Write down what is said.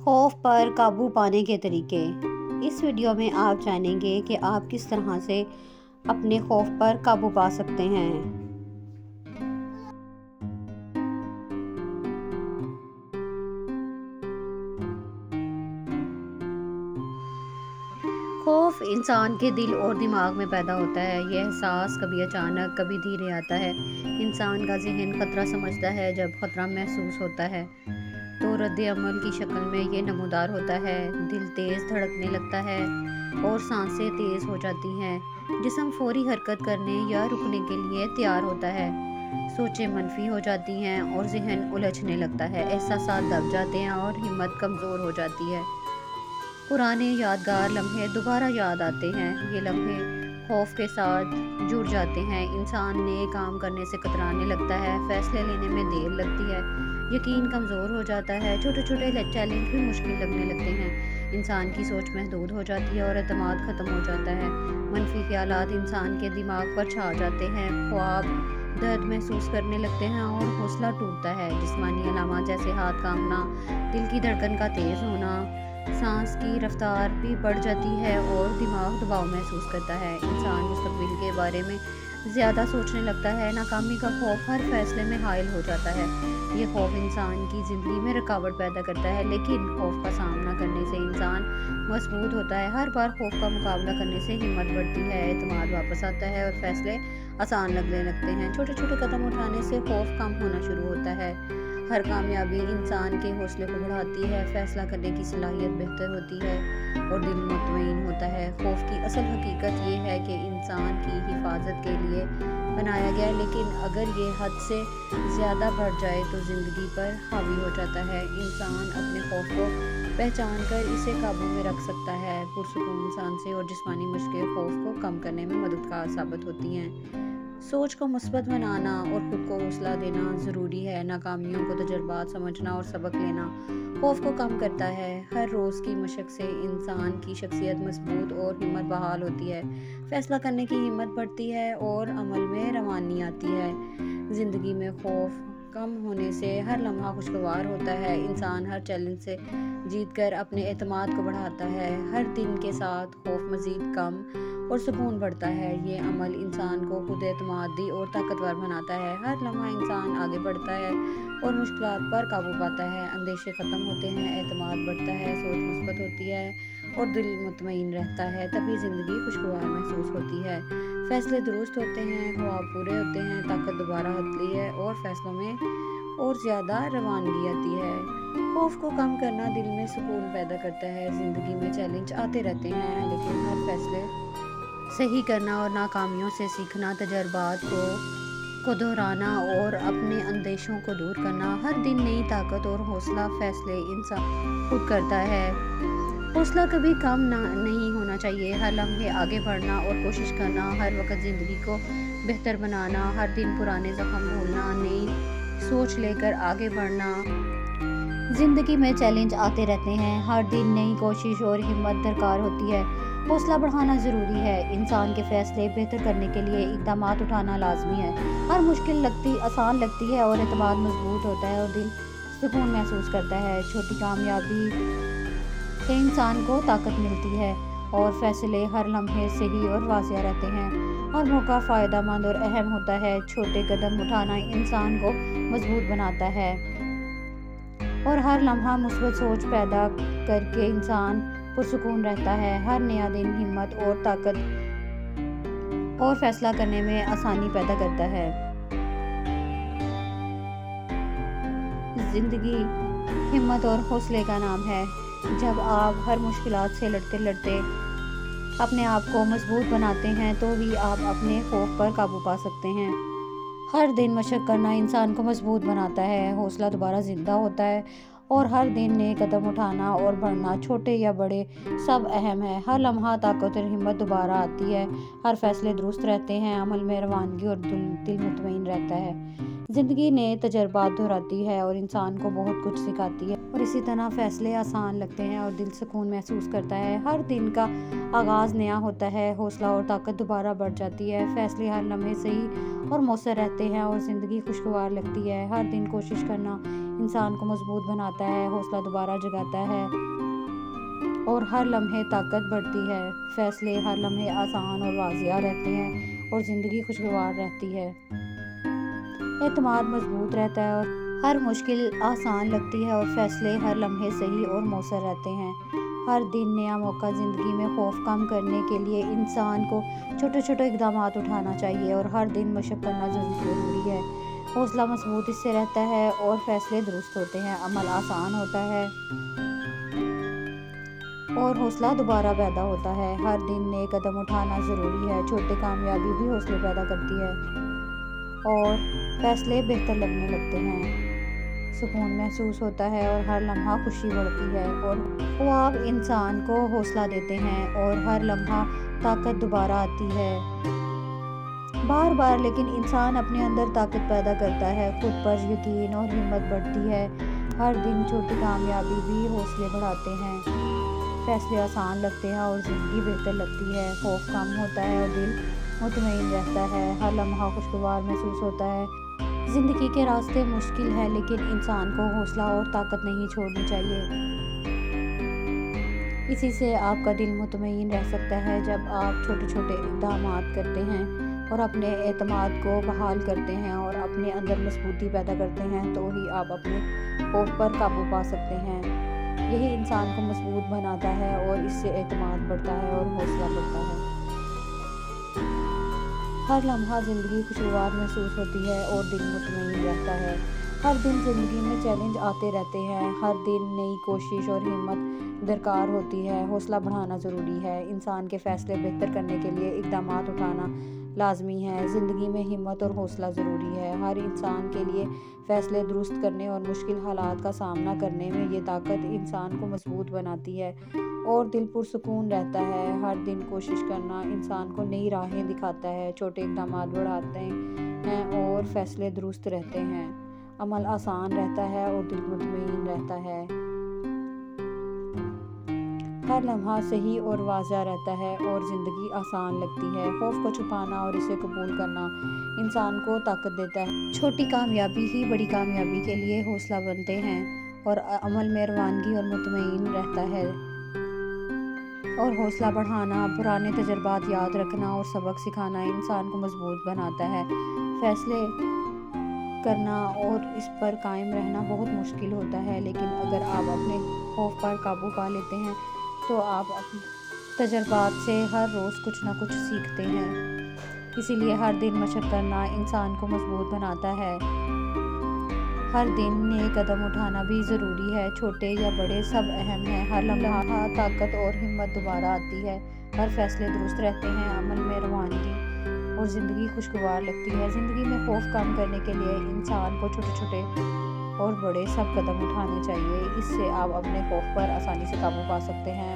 خوف پر قابو پانے کے طریقے۔ اس ویڈیو میں آپ جانیں گے کہ آپ کس طرح سے اپنے خوف پر قابو پا سکتے ہیں۔ خوف انسان کے دل اور دماغ میں پیدا ہوتا ہے۔ یہ احساس کبھی اچانک کبھی دھیرے آتا ہے۔ انسان کا ذہن خطرہ سمجھتا ہے۔ جب خطرہ محسوس ہوتا ہے تو رد عمل کی شکل میں یہ نمودار ہوتا ہے۔ دل تیز دھڑکنے لگتا ہے اور سانسیں تیز ہو جاتی ہیں۔ جسم فوری حرکت کرنے یا رکنے کے لیے تیار ہوتا ہے۔ سوچیں منفی ہو جاتی ہیں اور ذہن الجھنے لگتا ہے۔ احساسات دب جاتے ہیں اور ہمت کمزور ہو جاتی ہے۔ پرانے یادگار لمحے دوبارہ یاد آتے ہیں۔ یہ لمحے خوف کے ساتھ جڑ جاتے ہیں۔ انسان نئے کام کرنے سے کترانے لگتا ہے۔ فیصلے لینے میں دیر لگتی ہے۔ یقین کمزور ہو جاتا ہے۔ چھوٹے چھوٹے چیلنج بھی مشکل لگنے لگتے ہیں۔ انسان کی سوچ محدود ہو جاتی ہے اور اعتماد ختم ہو جاتا ہے۔ منفی خیالات انسان کے دماغ پر چھا جاتے ہیں۔ خواب درد محسوس کرنے لگتے ہیں اور حوصلہ ٹوٹتا ہے۔ جسمانی علامات جیسے ہاتھ کانپنا، دل کی دھڑکن کا تیز ہونا، سانس کی رفتار بھی بڑھ جاتی ہے اور دماغ دباؤ محسوس کرتا ہے۔ انسان مستقبل کے بارے میں زیادہ سوچنے لگتا ہے۔ ناکامی کا خوف ہر فیصلے میں حائل ہو جاتا ہے۔ یہ خوف انسان کی زندگی میں رکاوٹ پیدا کرتا ہے، لیکن خوف کا سامنا کرنے سے انسان مضبوط ہوتا ہے۔ ہر بار خوف کا مقابلہ کرنے سے ہمت بڑھتی ہے، اعتماد واپس آتا ہے اور فیصلے آسان لگنے لگتے ہیں۔ چھوٹے چھوٹے قدم اٹھانے سے خوف کم ہونا شروع ہوتا ہے۔ ہر کامیابی انسان کے حوصلے کو بڑھاتی ہے، فیصلہ کرنے کی صلاحیت بہتر ہوتی ہے اور دل مطمئن ہوتا ہے۔ خوف کی اصل حقیقت یہ ہے کہ انسان کی حفاظت کے لیے بنایا گیا ہے، لیکن اگر یہ حد سے زیادہ بڑھ جائے تو زندگی پر حاوی ہو جاتا ہے۔ انسان اپنے خوف کو پہچان کر اسے قابو میں رکھ سکتا ہے۔ پرسکون سانسیں اور جسمانی مشقیں خوف کو کم کرنے میں مددگار ثابت ہوتی ہیں۔ سوچ کو مثبت بنانا اور خود کو حوصلہ دینا ضروری ہے۔ ناکامیوں کو تجربات سمجھنا اور سبق لینا خوف کو کم کرتا ہے۔ ہر روز کی مشق سے انسان کی شخصیت مضبوط اور ہمت بحال ہوتی ہے۔ فیصلہ کرنے کی ہمت بڑھتی ہے اور عمل میں روانی آتی ہے۔ زندگی میں خوف کم ہونے سے ہر لمحہ خوشگوار ہوتا ہے۔ انسان ہر چیلنج سے جیت کر اپنے اعتماد کو بڑھاتا ہے۔ ہر دن کے ساتھ خوف مزید کم اور سکون بڑھتا ہے۔ یہ عمل انسان کو خود اعتمادی اور طاقتور بناتا ہے۔ ہر لمحہ انسان آگے بڑھتا ہے اور مشکلات پر قابو پاتا ہے۔ اندیشے ختم ہوتے ہیں، اعتماد بڑھتا ہے، سوچ مثبت ہوتی ہے اور دل مطمئن رہتا ہے۔ تبھی زندگی خوشگوار محسوس ہوتی ہے۔ فیصلے درست ہوتے ہیں، خواب پورے ہوتے ہیں، طاقت دوبارہ آتی ہے اور فیصلوں میں اور زیادہ روانگی آتی ہے۔ خوف کو کم کرنا دل میں سکون پیدا کرتا ہے۔ زندگی میں چیلنج آتے رہتے ہیں، لیکن ہر فیصلے صحیح کرنا اور ناکامیوں سے سیکھنا، تجربات کو دہرانا اور اپنے اندیشوں کو دور کرنا، ہر دن نئی طاقت اور حوصلہ فیصلے انسان خود کرتا ہے۔ حوصلہ کبھی کم نہیں ہونا چاہیے۔ ہر لمحے آگے بڑھنا اور کوشش کرنا، ہر وقت زندگی کو بہتر بنانا، ہر دن پرانے زخم بھولنا، نئی سوچ لے کر آگے بڑھنا۔ زندگی میں چیلنج آتے رہتے ہیں، ہر دن نئی کوشش اور ہمت درکار ہوتی ہے۔ حوصلہ بڑھانا ضروری ہے۔ انسان کے فیصلے بہتر کرنے کے لیے اقدامات اٹھانا لازمی ہے۔ ہر مشکل آسان لگتی ہے اور اعتماد مضبوط ہوتا ہے اور دل سکون محسوس کرتا ہے۔ چھوٹی کامیابی سے انسان کو طاقت ملتی ہے اور فیصلے ہر لمحے صحیح اور واضح رہتے ہیں۔ ہر موقع فائدہ مند اور اہم ہوتا ہے۔ چھوٹے قدم اٹھانا انسان کو مضبوط بناتا ہے اور ہر لمحہ مثبت سوچ پیدا کر کے انسان پرسکون رہتا ہے۔ ہر نیا دن ہمت اور طاقت اور فیصلہ کرنے میں آسانی پیدا کرتا ہے۔ زندگی ہمت اور حوصلے کا نام ہے۔ جب آپ ہر مشکلات سے لڑتے اپنے آپ کو مضبوط بناتے ہیں تو ہی آپ اپنے خوف پر قابو پا سکتے ہیں۔ ہر دن مشق کرنا انسان کو مضبوط بناتا ہے، حوصلہ دوبارہ زندہ ہوتا ہے اور ہر دن نئے قدم اٹھانا اور بڑھنا، چھوٹے یا بڑے، سب اہم ہے۔ ہر لمحہ طاقت اور ہمت دوبارہ آتی ہے۔ ہر فیصلے درست رہتے ہیں، عمل میں روانگی اور دل مطمئن رہتا ہے۔ زندگی نئے تجربات دہراتی ہے اور انسان کو بہت کچھ سکھاتی ہے اور اسی طرح فیصلے آسان لگتے ہیں اور دل سکون محسوس کرتا ہے۔ ہر دن کا آغاز نیا ہوتا ہے، حوصلہ اور طاقت دوبارہ بڑھ جاتی ہے۔ فیصلے ہر لمحے صحیح اور مؤثر رہتے ہیں اور زندگی خوشگوار لگتی ہے۔ ہر دن کوشش کرنا انسان کو مضبوط بناتا ہے، حوصلہ دوبارہ جگاتا ہے اور ہر لمحے طاقت بڑھتی ہے۔ فیصلے ہر لمحے آسان اور واضح رہتے ہیں اور زندگی خوشگوار رہتی ہے۔ اعتماد مضبوط رہتا ہے اور ہر مشکل آسان لگتی ہے اور فیصلے ہر لمحے صحیح اور مؤثر رہتے ہیں۔ ہر دن نیا موقع۔ زندگی میں خوف کم کرنے کے لیے انسان کو چھوٹے چھوٹے اقدامات اٹھانا چاہیے اور ہر دن مشق کرنا ضروری ہے۔ حوصلہ مضبوط اس سے رہتا ہے اور فیصلے درست ہوتے ہیں، عمل آسان ہوتا ہے اور حوصلہ دوبارہ پیدا ہوتا ہے۔ ہر دن نئے قدم اٹھانا ضروری ہے، چھوٹی کامیابی بھی حوصلے پیدا کرتی ہے اور فیصلے بہتر لگنے لگتے ہیں۔ سکون محسوس ہوتا ہے اور ہر لمحہ خوشی بڑھتی ہے اور خواب انسان کو حوصلہ دیتے ہیں اور ہر لمحہ طاقت دوبارہ آتی ہے۔ بار بار لیکن انسان اپنے اندر طاقت پیدا کرتا ہے، خود پر یقین اور ہمت بڑھتی ہے۔ ہر دن چھوٹی کامیابی بھی حوصلے بڑھاتے ہیں، فیصلے آسان لگتے ہیں اور زندگی بہتر لگتی ہے۔ خوف کم ہوتا ہے اور دل مطمئن رہتا ہے، ہر لمحہ خوشگوار محسوس ہوتا ہے۔ زندگی کے راستے مشکل ہے لیکن انسان کو حوصلہ اور طاقت نہیں چھوڑنی چاہیے۔ اسی سے آپ کا دل مطمئن رہ سکتا ہے۔ جب آپ چھوٹے چھوٹے اقدامات کرتے ہیں اور اپنے اعتماد کو بحال کرتے ہیں اور اپنے اندر مضبوطی پیدا کرتے ہیں تو ہی آپ اپنے خوف پر قابو پا سکتے ہیں۔ یہی انسان کو مضبوط بناتا ہے اور اس سے اعتماد بڑھتا ہے اور حوصلہ بڑھتا ہے۔ ہر لمحہ زندگی خوشگوار محسوس ہوتی ہے اور دل مطمئن رہتا ہے۔ ہر دن زندگی میں چیلنج آتے رہتے ہیں، ہر دن نئی کوشش اور ہمت درکار ہوتی ہے۔ حوصلہ بڑھانا ضروری ہے، انسان کے فیصلے بہتر کرنے کے لیے اقدامات اٹھانا لازمی ہے۔ زندگی میں ہمت اور حوصلہ ضروری ہے، ہر انسان کے لیے فیصلے درست کرنے اور مشکل حالات کا سامنا کرنے میں یہ طاقت انسان کو مضبوط بناتی ہے اور دل پرسکون رہتا ہے۔ ہر دن کوشش کرنا انسان کو نئی راہیں دکھاتا ہے، چھوٹے اقدامات بڑھاتے ہیں اور فیصلے درست رہتے ہیں، عمل آسان رہتا ہے اور دل مطمئن رہتا ہے۔ ہر لمحہ صحیح اور واضح رہتا ہے اور زندگی آسان لگتی ہے۔ خوف کو چھپانا اور اسے قبول کرنا انسان کو طاقت دیتا ہے۔ چھوٹی کامیابی ہی بڑی کامیابی کے لیے حوصلہ بنتے ہیں اور عمل میں روانگی اور مطمئن رہتا ہے۔ اور حوصلہ بڑھانا، پرانے تجربات یاد رکھنا اور سبق سکھانا انسان کو مضبوط بناتا ہے۔ فیصلے کرنا اور اس پر قائم رہنا بہت مشکل ہوتا ہے لیکن اگر آپ اپنے خوف پر قابو پا لیتے ہیں تو آپ اپنے تجربات سے ہر روز کچھ نہ کچھ سیکھتے ہیں۔ اسی لیے ہر دن مشق کرنا انسان کو مضبوط بناتا ہے۔ ہر دن نئے قدم اٹھانا بھی ضروری ہے، چھوٹے یا بڑے سب اہم ہیں۔ ہر لمحہ طاقت اور ہمت دوبارہ آتی ہے، ہر فیصلے درست رہتے ہیں، عمل میں روانگی اور زندگی خوشگوار لگتی ہے۔ زندگی میں خوف کم کرنے کے لیے انسان کو چھوٹے چھوٹے اور بڑے سب قدم اٹھانے چاہیے، اس سے آپ اپنے خوف پر آسانی سے قابو پا سکتے ہیں۔